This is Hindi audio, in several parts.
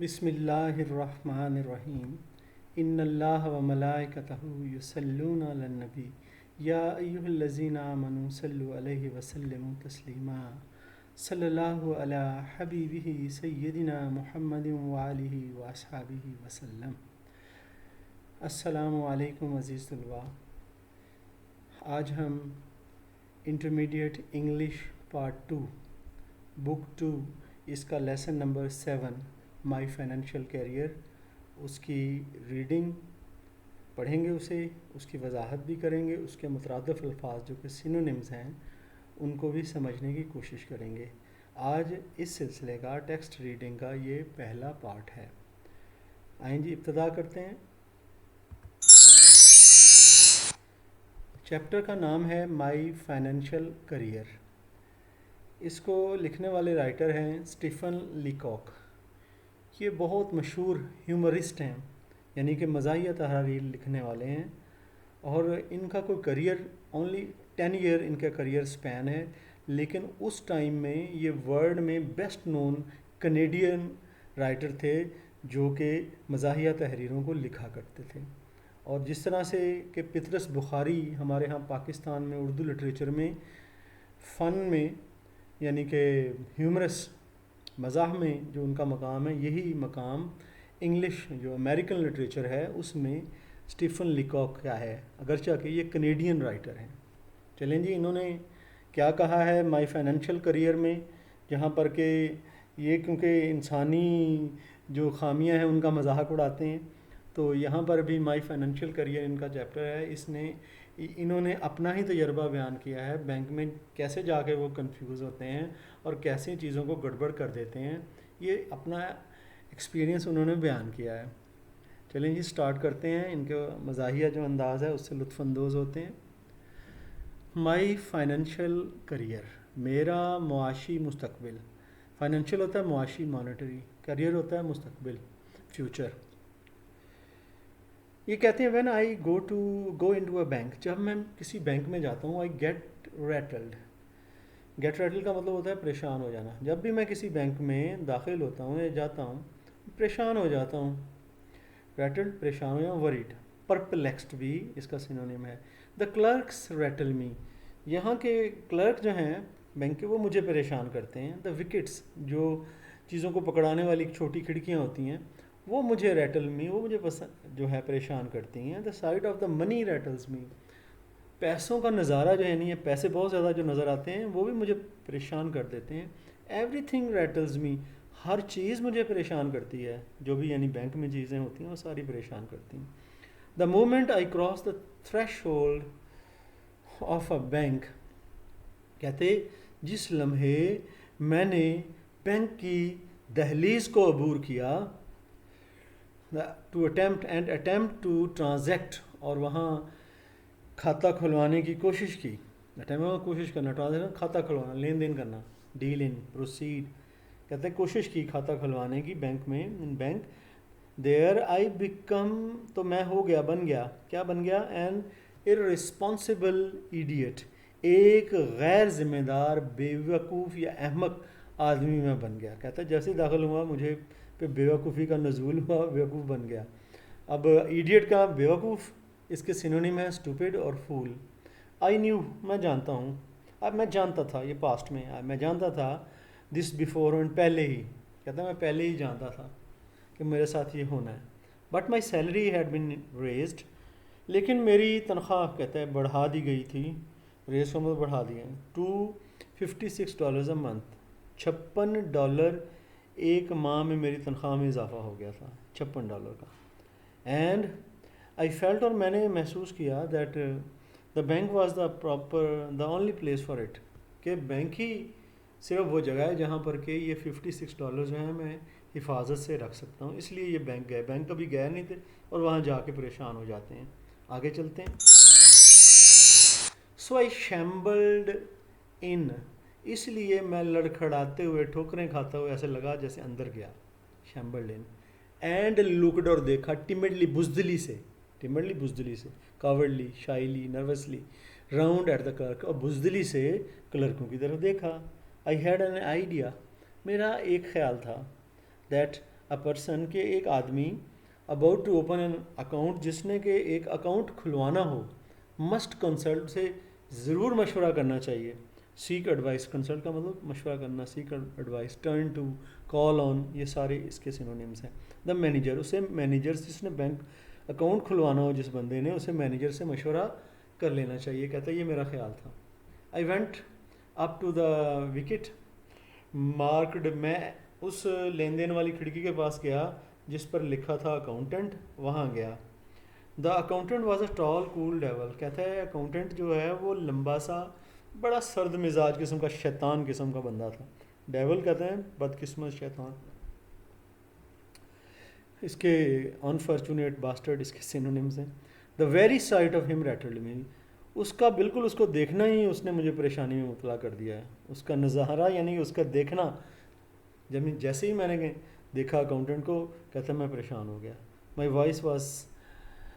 बिस्मिल्लाहिर्रहमानिर्रहीम इन्नल्लाह व मलाइकतहु युसल्लूना अलन नबी या अय्युहल्लज़ीना आमनू सल्लु अलैहि व सल्लिमू तस्लीमा सल्लल्लाहु अला हबीबिही सय्यदिना मुहम्मदिन व आलिहि व अस्हाबिहि वसल्लम। अस्सलामु अलैकुम अज़ीज़ तलबा। आज हम इंटरमीडिएट इंग्लिश पार्ट 2 बुक 2 इसका lesson number 7 my financial career उसकी रीडिंग पढ़ेंगे, उसकी वजाहत भी करेंगे, उसके मुतरादिफ अल्फाज जो कि सिनोनिम्स हैं उनको भी समझने की कोशिश करेंगे। आज इस सिलसिले का टेक्स्ट रीडिंग का ये पहला पार्ट है। आइए जी इब्तदा करते हैं। चैप्टर का नाम है माई फाइनेंशियल करियर। इसको लिखने वाले राइटर हैं स्टीफन लीकॉक। ये बहुत मशहूर ह्यूमरिस्ट हैं, यानी कि मज़ाहिया तहरीर लिखने वाले हैं, और इनका कोई करियर ओनली 10 ईयर इनका करियर स्पैन है, लेकिन उस टाइम में ये वर्ल्ड में बेस्ट नोन कनेडियन राइटर थे जो कि मज़ाहिया तहरीरों को लिखा करते थे। और जिस तरह से कि पतरस बुखारी हमारे यहाँ पाकिस्तान में उर्दू लिटरेचर में फ़न में यानी कि ह्यूमरस मज़ाह में जो उनका मकाम है, यही मकाम इंग्लिश जो अमेरिकन लिटरेचर है उसमें स्टीफन लीकॉक का है, अगरचे कि ये कनेडियन राइटर हैं। चलें जी, इन्होंने क्या कहा है माई फाइनेंशियल करियर में, जहाँ पर कि ये क्योंकि इंसानी जो खामियां हैं उनका मजाक उड़ाते हैं, तो यहाँ पर भी माई फाइनेंशियल करियर इनका चैप्टर है। इन्होंने अपना ही तजर्बा बयान किया है, बैंक में कैसे जाके वो कंफ्यूज होते हैं और कैसे चीज़ों को गड़बड़ कर देते हैं। ये अपना एक्सपीरियंस उन्होंने बयान किया है। चलें जी स्टार्ट करते हैं। इनके मज़ाहिया जो अंदाज़ है उससे लुत्फ़अंदोज़ होते हैं। माई फाइनेंशियल करियर, मेरा मुआशी मुस्तकबिल। फाइनेंशियल होता है मुआशी मॉनेटरी, करियर होता है मुस्तकबिल फ्यूचर। ये कहते हैं when I go into a bank, जब मैं किसी बैंक में जाता हूँ, I get rattled. Get rattled का मतलब होता है परेशान हो जाना। जब भी मैं किसी बैंक में दाखिल होता हूँ या जाता हूँ परेशान हो जाता हूँ। रैटल्ड परेशान हो जाऊँ, वरीड। परप्लेक्स्ड भी इसका सिनोनिम है। द क्लर्क्स रैटल मी, यहाँ के क्लर्क जो हैं बैंक के वो मुझे परेशान करते हैं। द विकेट्स, जो चीज़ों को पकड़ाने वाली छोटी खिड़कियाँ होती हैं, वो मुझे रैटल मी, वो मुझे पसंद जो है परेशान करती हैं। The sight of the money rattles me, पैसों का नज़ारा जो है नहीं है, पैसे बहुत ज़्यादा जो नज़र आते हैं वो भी मुझे परेशान कर देते हैं। एवरीथिंग रैटल्स मी, हर चीज़ मुझे परेशान करती है, जो भी यानी बैंक में चीज़ें होती हैं वो सारी परेशान करती हैं। The moment I cross the threshold of a bank, कहते जिस लम्हे मैंने बैंक की दहलीज को अबूर किया, टू अटेम्प्ट टू ट्रांजैक्ट, और वहाँ खाता खुलवाने की कोशिश की। अटेम्प्ट कोशिश करना, ट्रांजैक्शन खाता खुलवाना, लेन देन करना, डील इन प्रोसीड। कहते हैं कोशिश की खाता खुलवाने की बैंक में, इन बैंक। देयर आई बिकम, तो मैं हो गया, बन गया, क्या बन गया? एन इररिस्पॉन्सिबल इडियट, एक गैर जिम्मेदार बेवकूफ़ या अहमक आदमी मैं बन गया। कहता है जैसे ही दाखिल हुआ मुझे पे बेवकूफ़ी का नज़ूल हुआ, बेवकूफ़ बन गया। अब इडियट का बेवकूफ़, इसके सिनोनिम है स्टूपिड और फूल। आई न्यू, मैं जानता हूँ। अब मैं जानता था, ये पास्ट में मैं जानता था। दिस बिफोर, पहले ही, कहता मैं पहले ही जानता था कि मेरे साथ ये होना है। But my salary had been raised, लेकिन मेरी तनख्वाह कहता है बढ़ा दी गई थी। रेज को मतलब बढ़ा दिया, $256 अ मंथ, $56 एक माह में मेरी तनख्वाह में इजाफा हो गया था, $56 का। एंड आई फेल्ट, और मैंने महसूस किया that the bank was the only place for it, कि बैंक ही सिर्फ वो जगह है जहाँ पर कि ये $56 जो हैं मैं हिफाजत से रख सकता हूँ, इसलिए ये बैंक गए। बैंक कभी गए नहीं थे और वहाँ जाके परेशान हो जाते हैं। आगे चलते हैं। सो आई शैम्बल्ड इन, इसलिए मैं लड़खड़ाते हुए, ठोकरें खाता हुए ऐसे लगा जैसे अंदर गया, शैम्बल्ड इन। एंड लुकड, और देखा, टिमिडली बुजदली से, cowardly, shyly, nervously, round at the clerk, और बुजदली से क्लर्कों की तरफ देखा। आई हैड एन आइडिया, मेरा एक ख्याल था, दैट अ पर्सन के एक आदमी about to open an account, जिसने के एक अकाउंट खुलवाना हो, मस्ट कंसल्ट से ज़रूर मशवरा करना चाहिए। सीक एडवाइस, कंसल्ट का मतलब मशवरा करना, seek advice, turn to, call on, ये सारे इसके सिनोनिम्स हैं। द मैनेजर, उसे मैनेजर, जिसने बैंक अकाउंट खुलवाना हो जिस बंदे ने, उसे मैनेजर से मशवरा कर लेना चाहिए। कहता है ये मेरा ख्याल था। I went up to the wicket marked, मैं उस लेन देन वाली खिड़की के पास गया जिस पर लिखा था अकाउंटेंट, वहाँ गया। The accountant was a tall cool devil, कहता है अकाउंटेंट जो है वो लंबा सा बड़ा सर्द मिजाज किस्म का शैतान किस्म का बंदा था। डेवल कहते हैं बदकिस्मत शैतान। इसके अनफॉर्चुनेट बास्टर्ड इसके सिनोनिम्स हैं। The very sight of him rattled me, उसका बिल्कुल उसको देखना ही उसने मुझे परेशानी में मुबतला कर दिया है। उसका नज़ारा यानी कि उसका देखना, जब जैसे ही मैंने देखा अकाउंटेंट को, कहता मैं परेशान हो गया। माई वॉइस वॉज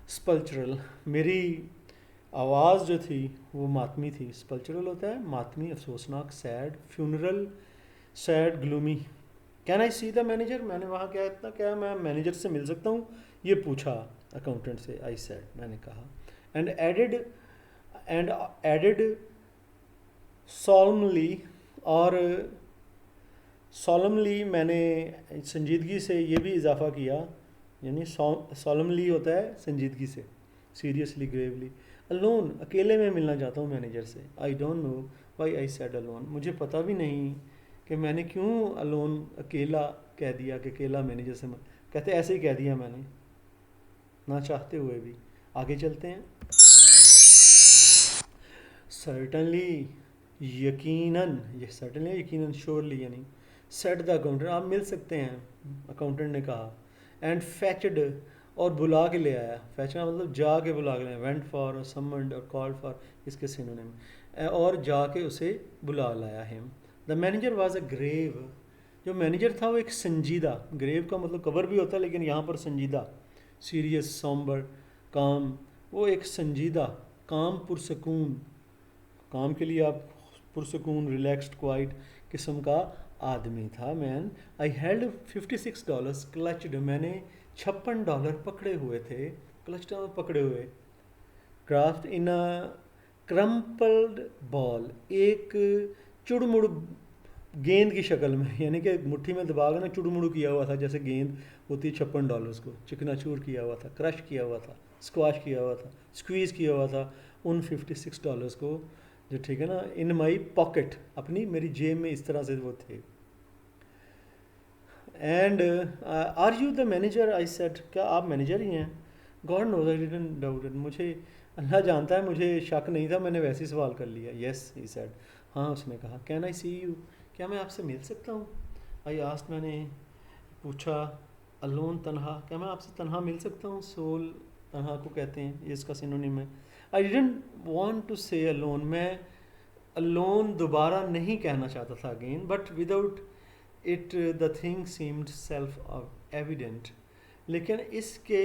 स्पल्चरल, मेरी आवाज़ जो थी वो मातमी थी। स्पल्चरल होता है मातमी, अफसोसनाक, sad, funeral, sad, gloomy. Can I see the manager, मैंने वहाँ क्या इतना, क्या मैं मैनेजर से मिल सकता हूँ, ये पूछा अकाउंटेंट से। आई सेड, मैंने कहा। एंड एडेड सॉलमली, और सॉलमली मैंने संजीदगी से ये भी इजाफा किया, यानी सॉलमली होता है संजीदगी से, सीरियसली, ग्रेवली। अलोन, अकेले में मिलना चाहता हूँ मैनेजर से। I don't know why I said alone, मुझे पता भी नहीं कि मैंने क्यों अलोन, अकेला कह दिया, कि अकेला मैनेजर से कहते ऐसे ही कह दिया मैंने, ना चाहते हुए भी। आगे चलते हैं। सर्टनली, यकीनन, ये सर्टनली यकीनन, श्योरली यानी, सेट द अकाउंटेंट, आप मिल सकते हैं, अकाउंटेंट ने कहा। एंड फैचड, और बुला के ले आया। फैचना मतलब जा के बुला के ले आया। वेंट फॉर और समन्ड और कॉल्ड फॉर इसके सिनोनिम, और जाके उसे बुला लाया him. The manager was a grave, जो मैनेजर था वो एक संजीदा, ग्रेव का मतलब कवर भी होता है लेकिन यहाँ पर संजीदा, सीरियस, सॉम्बर, काम, वो एक संजीदा, काम, पुरसकून, काम के लिए आप पुरसकून, रिलैक्स्ड, क्वाइट किस्म का आदमी था। मैन, आई हेल्ड $56 क्लच्ड, मैंने $56 पकड़े हुए थे। क्लच्ड पकड़े हुए। Craft in a crumpled ball, एक चुड़मुड़ गेंद की शक्ल में, यानी कि मुट्ठी में दबा कर ना चुड़मुड़ किया हुआ था, जैसे गेंद होती है $56 को, चिकनाचूर किया हुआ था, क्रश किया हुआ था, स्क्वाश किया हुआ था, स्क्वीज़ किया हुआ था उन $56 को, जो ठीक है ना, इन माई पॉकेट, अपनी मेरी जेब में इस तरह से वो थे। And are you the manager, I said, क्या आप मैनेजर ही हैं? God knows I didn't doubt it, मुझे अल्लाह जानता है मुझे शक नहीं था, मैंने वैसे ही सवाल कर लिया। येस ही सेड, हाँ उसने कहा। कैन आई सी यू, क्या मैं आपसे मिल सकता हूँ? आई आस्ट, मैंने पूछा। अलोन, तनहा, क्या मैं आपसे तनहा मिल सकता हूँ? सोल तनहा को कहते हैं, ये इसका सिनोनिम है। आई डिडंट वांट टू से अलोन, मैं अलोन दोबारा नहीं कहना चाहता था again, but without it the thing seemed self evident, लेकिन इसके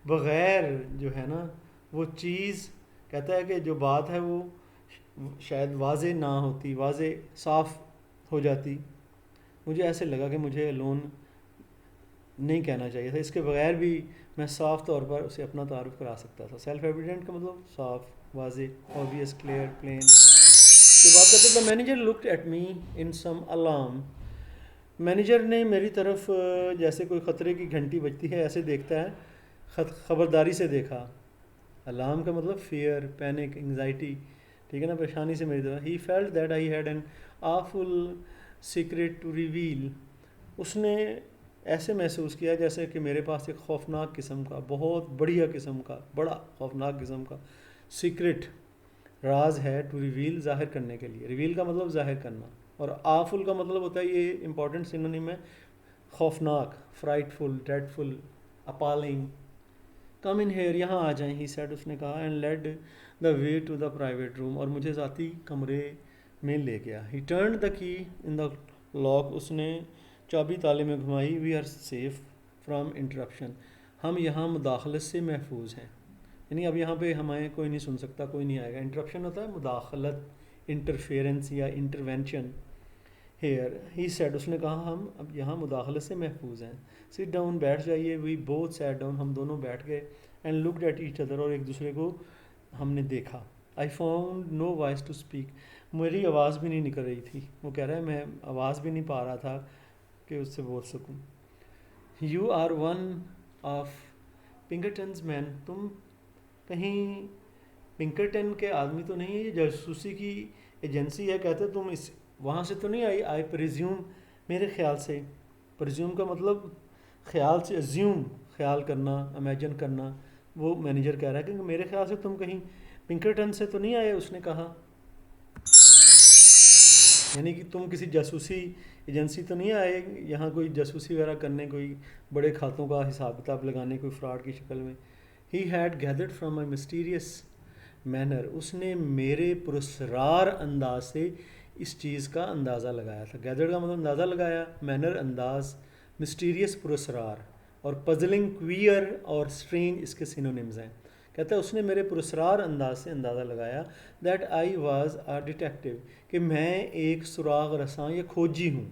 बग़ैर जो है ना वो चीज़, कहता है कि जो बात है वो शायद वाज़े ना होती, वाज़े साफ़ हो जाती। मुझे ऐसे लगा कि मुझे अलोन नहीं कहना चाहिए था, इसके बगैर भी मैं साफ़ तौर पर उसे अपना तारुफ करा सकता था। सेल्फ एविडेंट का मतलब साफ़, वाज़े, ऑब्वियस, क्लियर, प्लेन। उसके बाद कहते the manager looked at me in some alarm, manager ने मेरी तरफ जैसे कोई ख़तरे की घंटी बजती है ऐसे देखता है, ख़बरदारी से देखा। अलार्म का मतलब फियर, पैनिक, एंग्जाइटी, ठीक है ना, परेशानी से मेरी तरफ। He felt that I had an awful secret to reveal, उसने ऐसे महसूस किया जैसे कि मेरे पास एक खौफनाक किस्म का, बहुत बढ़िया किस्म का, बड़ा खौफनाक किस्म का सीक्रेट, राज है, टू रिवील, ज़ाहिर करने के लिए। रिवील का मतलब ज़ाहिर करना, और आफुल का मतलब होता है, ये इंपॉर्टेंट सिनोनिम है, खौफनाक, frightful, dreadful, appalling. Come in here, यहाँ आ जाएं, ही सेड, उसने कहा। And led the way to the private room, और मुझे ज़ाती कमरे में ले गया। ही turn the key in the lock, उसने चाबी ताले में घुमाई। We are safe from interruption, हम यहाँ मुदाखलत से महफूज हैं, यानी अब यहाँ पे हमें कोई नहीं सुन सकता, कोई नहीं आएगा। इंटरप्शन होता है मुदाखलत, इंटरफेरेंस या इंटरवेंशन। हेयर ही सेड, उसने कहा हम अब यहाँ मुदाखले से महफूज हैं। सिट डाउन, बैठ जाइए। वी बोथ सैट डाउन, हम दोनों बैठ गए। And looked at each other, और एक दूसरे को हमने देखा। I found no voice to speak, मेरी आवाज़ भी नहीं निकल रही थी। वो कह रहा है मैं आवाज़ भी नहीं पा रहा था कि उससे बोल सकूं। You are one of Pinkerton's man, तुम कहीं पिंकरटन के आदमी तो नहीं है? ये जासूसी की एजेंसी है, कहते तुम इस वहाँ से तो नहीं आई? आई प्रिज्यूम, मेरे ख्याल से। प्रिज्यूम का मतलब ख्याल से, अज्यूम ख्याल करना, इमेजिन करना। वो मैनेजर कह रहा है कि मेरे ख्याल से तुम कहीं पिंकरटन से तो नहीं आए। उसने कहा यानी कि तुम किसी जासूसी एजेंसी तो नहीं आए यहाँ कोई जासूसी वगैरह करने, कोई बड़े खातों का हिसाब किताब लगाने, कोई फ्रॉड की शक्ल में। He had gathered from my mysterious manner, उसने मेरे पुरस्रार अंदाज से इस चीज़ का अंदाज़ा लगाया था। गैदर्ड का मतलब अंदाज़ा लगाया, मैनर अंदाज, मिस्टीरियस पुरस्रार, और पजलिंग, क्वियर और स्ट्रेंज इसके सिनोनिम्स हैं। कहता है उसने मेरे पुरस्रार अंदाज से अंदाज़ा लगाया that I was a detective, कि मैं एक सुराग रसां या खोजी हूँ।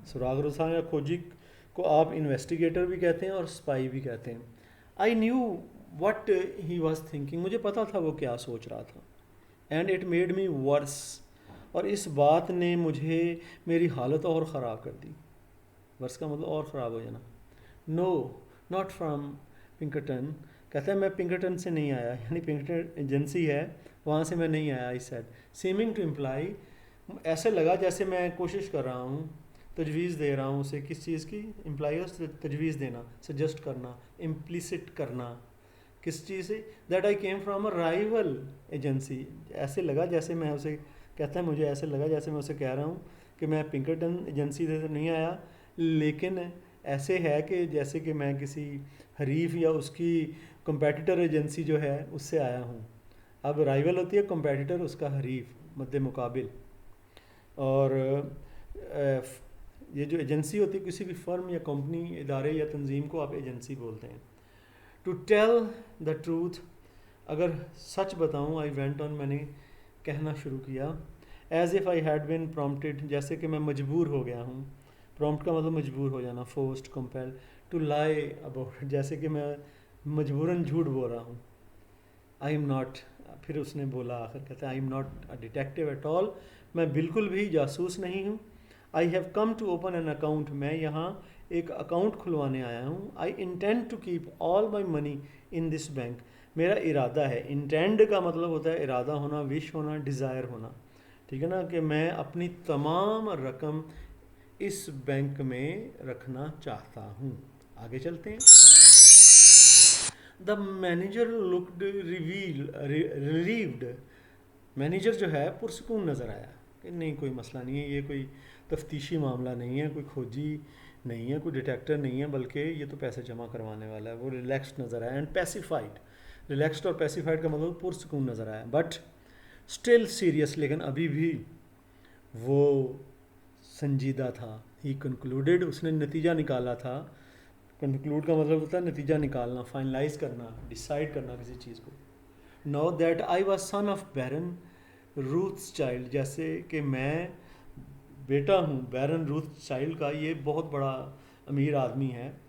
सुराग रसां या खोजी को आप इन्वेस्टिगेटर भी कहते हैं और स्पाई भी कहते हैं। I knew what he was thinking, मुझे पता था वो क्या सोच रहा था। And it made me verse, और इस बात ने मुझे मेरी हालत और ख़राब कर दी। वर्स का मतलब और ख़राब हो जाना। नो नॉट फ्रॉम पिंकरटन, कहता है मैं पिंकरटन से नहीं आया, यानी पिंकरटन एजेंसी है वहाँ से मैं नहीं आया। I said seeming to imply, ऐसे लगा जैसे मैं कोशिश कर रहा हूँ, तजवीज़ दे रहा हूँ उसे, किस चीज़ की? इम्प्लायर्स, तजवीज़ देना, सजेस्ट करना, इम्प्लिसिट करना, किस चीज़ से? That I came from a rival agency, ऐसे लगा जैसे मैं उसे, कहता है मुझे ऐसे लगा जैसे मैं उसे कह रहा हूँ कि मैं पिंकरटन एजेंसी से नहीं आया, लेकिन ऐसे है कि जैसे कि मैं किसी हरीफ या उसकी कंपेटिटर एजेंसी जो है उससे आया हूँ। अब राइवल होती है कंपेटिटर, उसका हरीफ, मद्दे मुकाबिल। और ये जो एजेंसी होती है किसी भी फर्म या कंपनी, इदारे या तंजीम को आप एजेंसी बोलते हैं। टू टेल द ट्रूथ, अगर सच बताऊं, आई वेंट ऑन, मैंने कहना शुरू किया, as if I had been prompted, जैसे कि मैं मजबूर हो गया हूँ। प्रॉम्प्ट का मतलब मजबूर हो जाना, forced, compel. To lie about, जैसे कि मैं मजबूरन झूठ बोल रहा हूँ। आई एम नॉट, फिर उसने बोला आखिर, कहते हैं I am not a detective at all, मैं बिल्कुल भी जासूस नहीं हूँ। I have come to open an account, मैं यहाँ एक अकाउंट खुलवाने आया हूँ। I intend to keep all my money in this bank, मेरा इरादा है, इंटेंड का मतलब होता है इरादा होना, विश होना, डिज़ायर होना, ठीक है ना, कि मैं अपनी तमाम रकम इस बैंक में रखना चाहता हूँ। आगे चलते हैं। The manager looked relieved, manager जो है पुरसकून नज़र आया कि नहीं कोई मसला नहीं है, ये कोई तफ्तीशी मामला नहीं है, कोई खोजी नहीं है, कोई डिटेक्टर नहीं है, बल्कि ये तो पैसे जमा करवाने वाला है। वो रिलैक्स्ड नज़र आया एंड पैसिफाइड, रिलैक्स्ड और पैसिफाइड का मतलब पुरसकून नज़र आया, बट स्टिल सीरियस, लेकिन अभी भी वो संजीदा था। ही कंक्लूडेड, उसने नतीजा निकाला था। कंक्लूड का मतलब होता है नतीजा निकालना, फाइनलाइज करना, डिसाइड करना किसी चीज़ को। Know that I was son of Baron Rothschild, जैसे कि मैं बेटा हूँ बैरन रूथ चाइल्ड का, ये बहुत बड़ा अमीर आदमी है।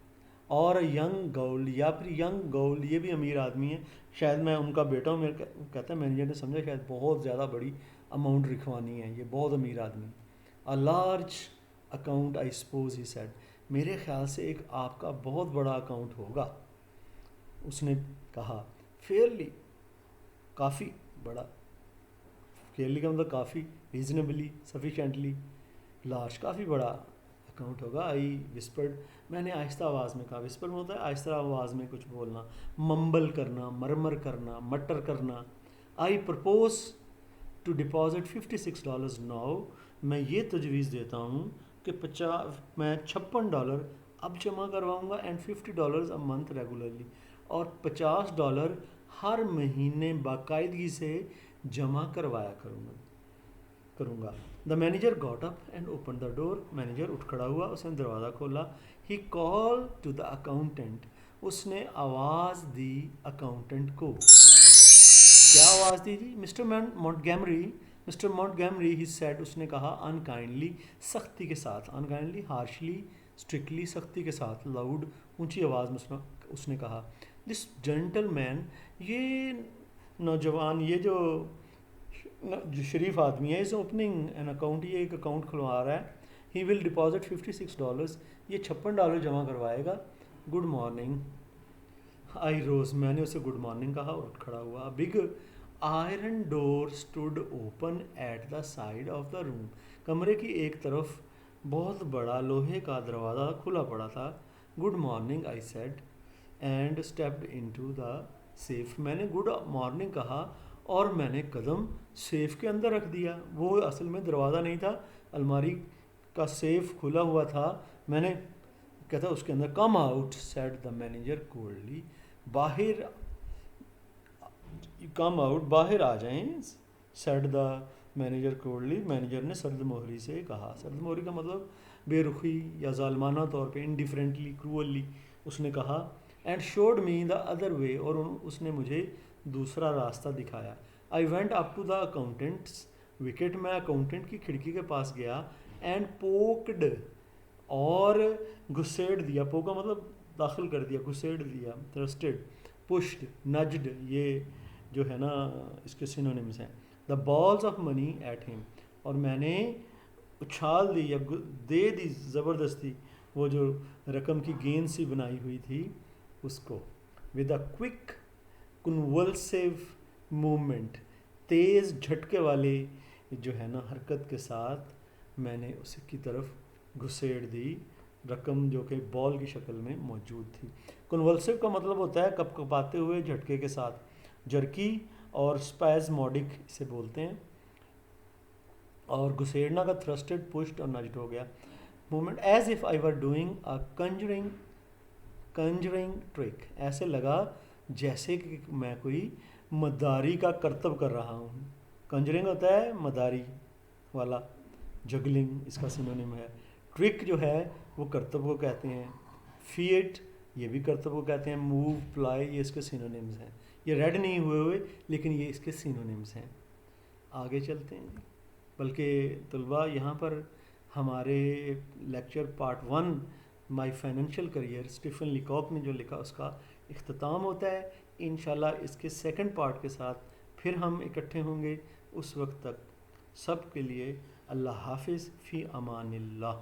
और यंग गर्ल, या फिर यंग गर्ल, ये भी अमीर आदमी है, शायद मैं उनका बेटा हूँ। मेरे कहता है मैनेजर ने समझा शायद बहुत ज़्यादा बड़ी अमाउंट लिखवानी है, ये बहुत अमीर आदमी। A large account I suppose, he said, मेरे ख्याल से एक आपका बहुत बड़ा अकाउंट होगा, उसने कहा। फेयरली, काफ़ी बड़ा, फेयरली का मतलब काफ़ी, रीजनेबली, सफिशेंटली, लार्ज, काफ़ी बड़ा अकाउंट होगा। आई विस्पर्ड, मैंने आहिस्ता आवाज़ में कहा। विस्पर में होता है आहिस्ता आवाज़ में कुछ बोलना, मम्बल करना, मरमर करना, मटर करना। I propose to deposit $56 now, मैं ये तजवीज़ देता हूँ कि मैं $56 अब जमा करवाऊँगा, एंड $50 अ मंथ रेगुलरली, और $50 हर महीने बाकायदगी से जमा करवाया करूँगा। The manager got up and open the door, manager उठ खड़ा हुआ, उसने दरवाज़ा खोला। ही कॉल टू द अकाउंटेंट, उसने आवाज़ दी अकाउंटेंट को। क्या आवाज़ दी थी? मिस्टर मॉन्टगोमरी, मिस्टर मॉन्टगोमरी ही सेड, उसने कहा, अनकाइंडली, सख्ती के साथ, अनकाइंडली, हार्शली, स्ट्रिक्टली, सख्ती के साथ, लाउड, ऊंची आवाज़ में उसने कहा, दिस जेंटलमैन, ये नौजवान, ये जो शरीफ आदमी है, इज़ ओपनिंग एन अकाउंट, ये एक अकाउंट खुलवा रहा है, ही विल डिपॉजिट $56, ये $56 जमा करवाएगा, गुड मॉर्निंग। आई रोज, मैंने उसे गुड मॉर्निंग कहा और उठ खड़ा हुआ। Big iron door stood open at the sight of the room, कमरे की एक तरफ बहुत बड़ा लोहे का दरवाज़ा खुला पड़ा था। Good morning I said and stepped into the safe, मैंने गुड मॉर्निंग कहा और मैंने कदम सेफ के अंदर रख दिया। वो असल में दरवाज़ा नहीं था, अलमारी का सेफ खुला हुआ था। मैंने कहता उसके अंदर, come out said the manager coldly, बाहर, कम आउट, बाहर आ जाएं, said the manager coldly, manager ने सर्द मोहरी से कहा। सर्द मोहरी का मतलब बेरुखी या जालमाना तौर पे, इनडिफरेंटली, क्रूअली उसने कहा। And showed me the other way, और उसने मुझे दूसरा रास्ता दिखाया। I went up to the accountant's wicket, मैं अकाउंटेंट की खिड़की के पास गया। एंड पोक्ड, और घुसेड़ दिया, पोका मतलब दाखिल कर दिया, घुसेड़ दिया, थ्रस्टेड, पुश्ड, नज्ड, ये जो है ना इसके सिनोनिम्स हैं, the balls of money at him, और मैंने उछाल दी या दे दी ज़बरदस्ती वो जो रकम की गेंद सी बनाई हुई थी उसको। With a quick convulsive movement, तेज़ झटके वाले जो है ना हरकत के साथ मैंने उसे की तरफ घुसेड़ दी रकम जो कि बॉल की शक्ल में मौजूद थी। कन्वल्सिव का मतलब होता है कपकपाते हुए झटके के साथ, जर्की और स्पैज़मोडिक इसे बोलते हैं। और घुसेड़ना का थ्रस्टेड, पुश्ड और नज्ड हो गया। Movement as if I were doing a conjuring trick, ऐसे लगा जैसे कि मैं कोई मदारी का करतब कर रहा हूँ। कंजरिंग होता है मदारी वाला, जगलिंग इसका सिनोनिम है। ट्रिक जो है वो करतब को कहते हैं। फीट ये भी करतब को कहते हैं। मूव, प्लाई ये इसके सिनोनिम्स हैं। ये रेड नहीं हुए लेकिन ये इसके सिनोनिम्स हैं। आगे चलते हैं। बल्कि तलबा यहाँ पर हमारे lecture part 1 my financial career Stephen Leacock ने जो लिखा उसका इख्तिताम होता है। इंशाल्लाह इसके सेकंड पार्ट के साथ फिर हम इकट्ठे होंगे। उस वक्त तक सब के लिए अल्लाह हाफिज़, फ़ी अमानिल्लाह।